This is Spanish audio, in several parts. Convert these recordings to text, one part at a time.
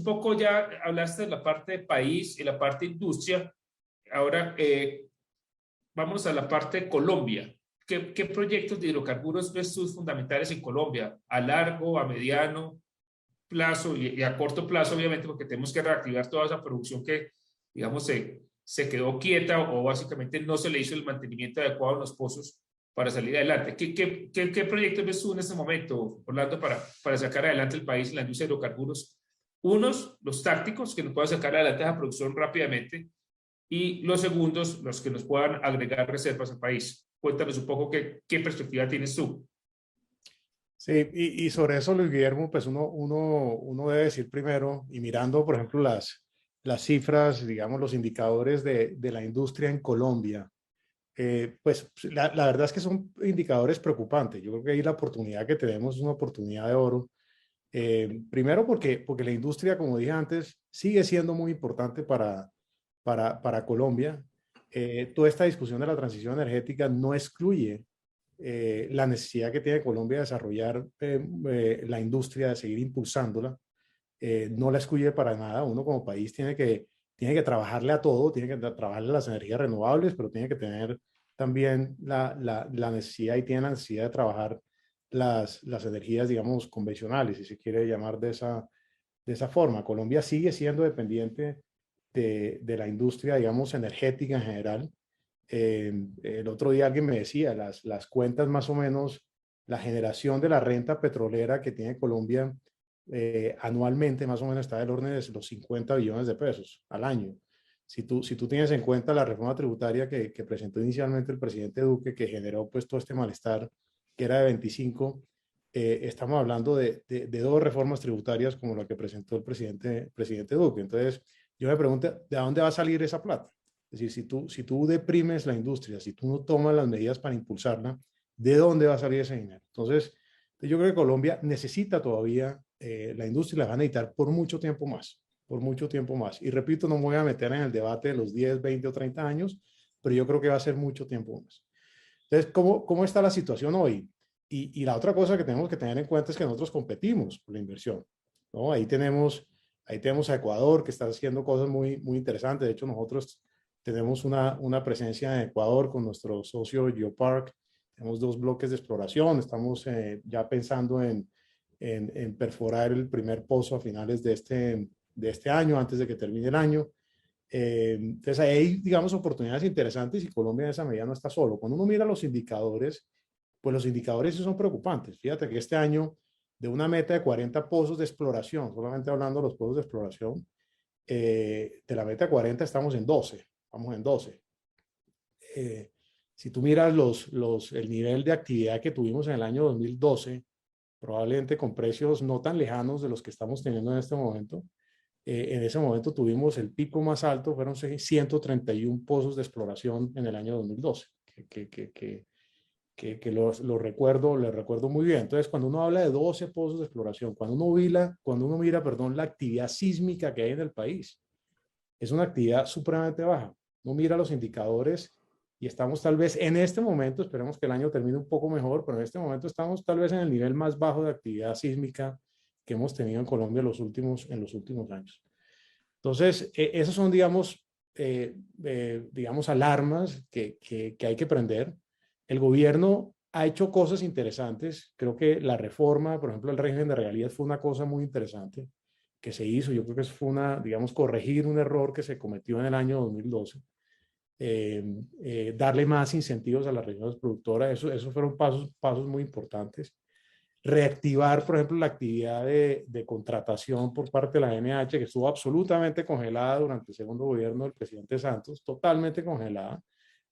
poco ya hablaste de la parte de país y la parte de industria. Ahora, vamos a la parte de Colombia. ¿Qué proyectos de hidrocarburos ves tú fundamentales en Colombia? A largo, a mediano plazo y a corto plazo, obviamente, porque tenemos que reactivar toda esa producción que, digamos, se quedó quieta o básicamente no se le hizo el mantenimiento adecuado en los pozos para salir adelante. ¿Qué proyectos ves tú en este momento, Orlando, para sacar adelante el país en la industria de hidrocarburos? Unos, los tácticos, que nos puedan sacar adelante esa producción rápidamente, y los segundos, los que nos puedan agregar reservas al país. Cuéntanos un poco qué perspectiva tienes tú. Sí, y sobre eso, Luis Guillermo, pues uno debe decir primero, y mirando, por ejemplo, las cifras, digamos, los indicadores de la industria en Colombia, pues la verdad es que son indicadores preocupantes. Yo creo que ahí la oportunidad que tenemos es una oportunidad de oro. Primero porque la industria, como dije antes, sigue siendo muy importante para Colombia. Toda esta discusión de la transición energética no excluye la necesidad que tiene Colombia de desarrollar la industria, de seguir impulsándola. No la excluye para nada. Uno como país tiene que trabajarle a todo, tiene que trabajarle a las energías renovables, pero tiene que tener también la necesidad y tiene la necesidad de trabajar las energías, digamos, convencionales, si se quiere llamar de esa forma. Colombia sigue siendo dependiente de la industria, digamos, energética en general. El otro día alguien me decía, las cuentas más o menos, la generación de la renta petrolera que tiene Colombia anualmente más o menos está del orden de los 50 billones de pesos al año. Si tú tienes en cuenta la reforma tributaria que presentó inicialmente el presidente Duque, que generó pues todo este malestar, que era de 25, estamos hablando de dos reformas tributarias como la que presentó el presidente Duque. Entonces, yo me pregunto, ¿de dónde va a salir esa plata? Es decir, si tú deprimes la industria, si tú no tomas las medidas para impulsarla, ¿de dónde va a salir ese dinero? Entonces, yo creo que Colombia necesita todavía, la industria la va a necesitar por mucho tiempo más, por mucho tiempo más. Y repito, no me voy a meter en el debate de los 10, 20 o 30 años, pero yo creo que va a ser mucho tiempo más. Entonces, ¿cómo está la situación hoy? Y la otra cosa que tenemos que tener en cuenta es que nosotros competimos por la inversión, ¿no? Ahí tenemos a Ecuador, que está haciendo cosas muy, muy interesantes. De hecho, nosotros tenemos una presencia en Ecuador con nuestro socio Geopark. Tenemos 2 bloques de exploración. Estamos ya pensando en perforar el primer pozo a finales de este año, antes de que termine el año. Entonces, hay, digamos, oportunidades interesantes y Colombia en esa medida no está solo. Cuando uno mira los indicadores, pues los indicadores sí son preocupantes. Fíjate que este año, de una meta de 40 pozos de exploración, solamente hablando de los pozos de exploración, de la meta de 40 estamos en 12. Vamos en 12. Si tú miras el nivel de actividad que tuvimos en el año 2012, probablemente con precios no tan lejanos de los que estamos teniendo en este momento, en ese momento tuvimos el pico más alto, fueron 131 pozos de exploración en el año 2012, que lo recuerdo muy bien. Entonces, cuando uno habla de 12 pozos de exploración, cuando uno mira, la actividad sísmica que hay en el país, es una actividad supremamente baja. Uno mira los indicadores y estamos tal vez en este momento, esperemos que el año termine un poco mejor, pero en este momento estamos tal vez en el nivel más bajo de actividad sísmica que hemos tenido en Colombia en los últimos años. Entonces, esas son, digamos, alarmas que hay que prender. El gobierno ha hecho cosas interesantes. Creo que la reforma, por ejemplo, el régimen de regalías fue una cosa muy interesante que se hizo. Yo creo que fue corregir un error que se cometió en el año 2012. Darle más incentivos a las regiones productoras. Esos fueron pasos muy importantes. Reactivar, por ejemplo, la actividad de contratación por parte de la NH, que estuvo absolutamente congelada durante el segundo gobierno del presidente Santos, totalmente congelada,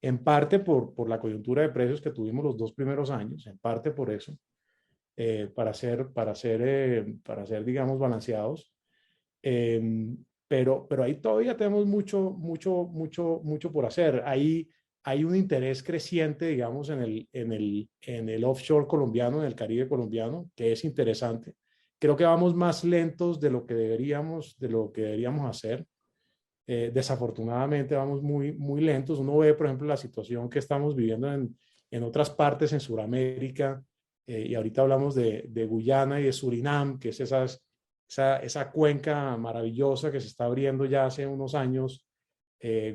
en parte por la coyuntura de precios que tuvimos los 2 primeros años, en parte por eso, para ser, digamos, balanceados. Pero ahí todavía tenemos mucho por hacer. Hay un interés creciente, digamos, en el offshore colombiano, en el Caribe colombiano, que es interesante. Creo que vamos más lentos de lo que deberíamos hacer. Desafortunadamente vamos muy lentos. Uno ve, por ejemplo, la situación que estamos viviendo en otras partes en Sudamérica, y ahorita hablamos de Guyana y de Surinam, que es esas esa cuenca maravillosa que se está abriendo ya hace unos años,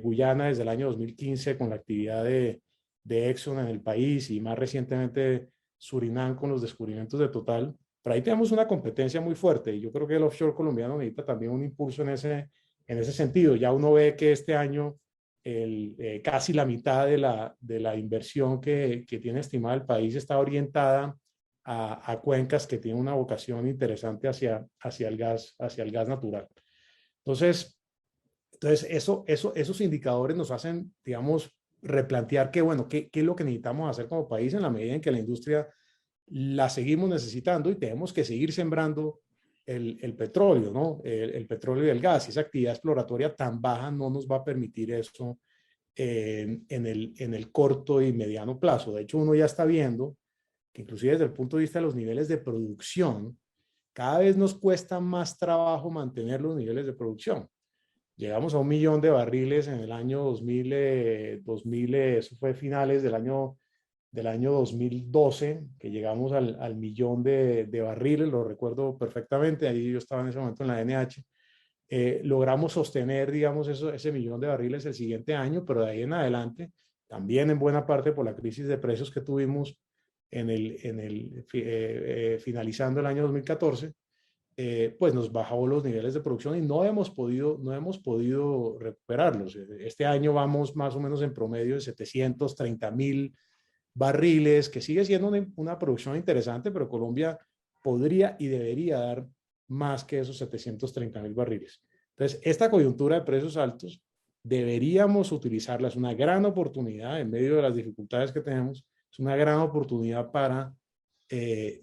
Guyana desde el año 2015 con la actividad de Exxon en el país y más recientemente Surinam con los descubrimientos de Total. Pero ahí tenemos una competencia muy fuerte y yo creo que el offshore colombiano necesita también un impulso en ese sentido. Ya uno ve que este año casi la mitad de la inversión que tiene estimada el país está orientada a cuencas que tienen una vocación interesante hacia el gas natural. Entonces esos indicadores nos hacen, digamos, replantear que, bueno, qué es lo que necesitamos hacer como país en la medida en que la industria la seguimos necesitando y tenemos que seguir sembrando el petróleo, ¿no? El petróleo y el gas. Y esa actividad exploratoria tan baja no nos va a permitir eso en el corto y mediano plazo. De hecho, uno ya está viendo que inclusive desde el punto de vista de los niveles de producción, cada vez nos cuesta más trabajo mantener los niveles de producción. Llegamos a 1 millón de barriles en el año 2000, eso fue finales del año 2012, que llegamos al millón de barriles, lo recuerdo perfectamente, ahí yo estaba en ese momento en la NH. Logramos sostener, digamos, ese millón de barriles el siguiente año, pero de ahí en adelante, también en buena parte por la crisis de precios que tuvimos finalizando el año 2014, pues nos bajó los niveles de producción y no hemos podido recuperarlos. Este año vamos más o menos en promedio de 730.000 barriles, que sigue siendo una producción interesante, pero Colombia podría y debería dar más que esos 730.000 barriles. Entonces, esta coyuntura de precios altos deberíamos utilizarla, es una gran oportunidad en medio de las dificultades que tenemos, es una gran oportunidad para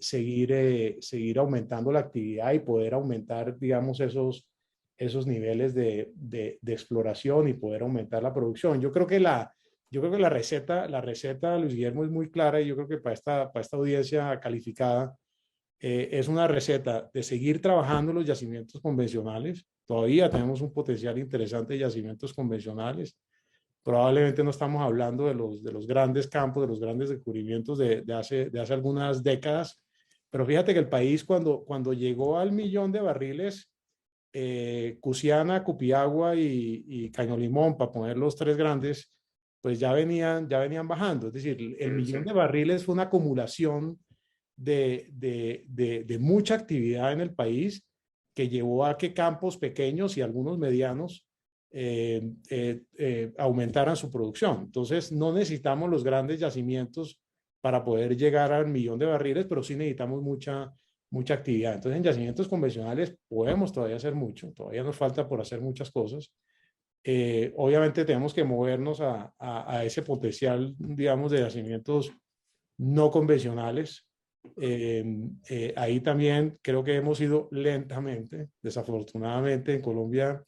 seguir aumentando la actividad y poder aumentar, digamos, esos niveles de exploración y poder aumentar la producción. Yo creo que la receta, Luis Guillermo, es muy clara y yo creo que para esta audiencia calificada es una receta de seguir trabajando los yacimientos convencionales. Todavía tenemos un potencial interesante de yacimientos convencionales. Probablemente no estamos hablando de los grandes campos, de los grandes descubrimientos de hace algunas décadas, pero fíjate que el país cuando llegó al millón de barriles, Cusiana, Cupiagua y Caño Limón, para poner los tres grandes, pues ya venían bajando. Es decir, el millón de barriles fue una acumulación de mucha actividad en el país que llevó a que campos pequeños y algunos medianos aumentaran su producción. Entonces, no necesitamos los grandes yacimientos para poder llegar al millón de barriles, pero sí necesitamos mucha actividad. Entonces, en yacimientos convencionales podemos todavía hacer mucho, todavía nos falta por hacer muchas cosas. Obviamente tenemos que movernos a ese potencial, digamos, de yacimientos no convencionales. Ahí también creo que hemos ido lentamente. Desafortunadamente en Colombia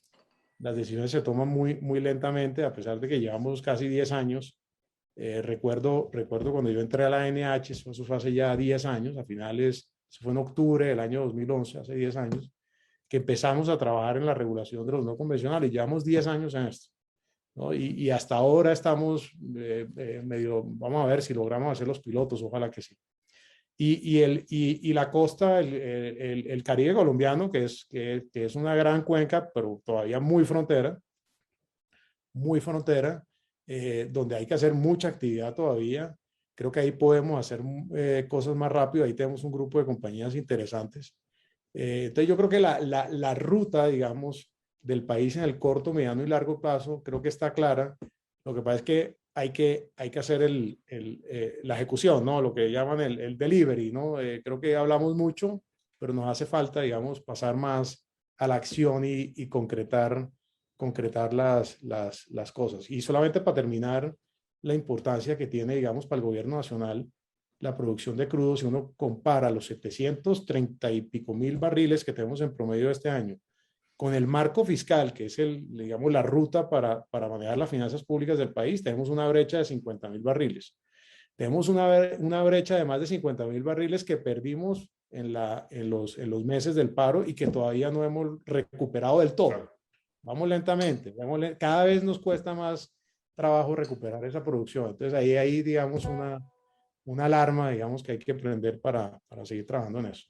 las decisiones se toman muy lentamente, a pesar de que llevamos casi 10 años. Recuerdo cuando yo entré a la NH, eso fue hace ya 10 años, a finales, eso fue en octubre del año 2011, hace 10 años, que empezamos a trabajar en la regulación de los no convencionales. Llevamos 10 años en esto, ¿no? Y hasta ahora estamos medio, vamos a ver si logramos hacer los pilotos, ojalá que sí. Y la costa, el Caribe colombiano, que es una gran cuenca, pero todavía muy frontera, donde hay que hacer mucha actividad todavía. Creo que ahí podemos hacer cosas más rápido, ahí tenemos un grupo de compañías interesantes. Entonces yo creo que la ruta, digamos, del país en el corto, mediano y largo plazo, creo que está clara. Lo que pasa es que hay que hacer la ejecución, ¿no? Lo que llaman el delivery, ¿no? Creo que hablamos mucho, pero nos hace falta, digamos, pasar más a la acción y concretar las cosas. Y solamente para terminar, la importancia que tiene, digamos, para el gobierno nacional la producción de crudo, si uno compara los 730 y pico mil barriles que tenemos en promedio este año con el marco fiscal, que es digamos, la ruta para manejar las finanzas públicas del país, tenemos una brecha de 50.000 barriles. Tenemos una brecha de más de 50.000 barriles que perdimos en los meses del paro y que todavía no hemos recuperado del todo. Vamos lentamente, cada vez nos cuesta más trabajo recuperar esa producción. Entonces ahí digamos, una alarma, digamos, que hay que prender para seguir trabajando en eso.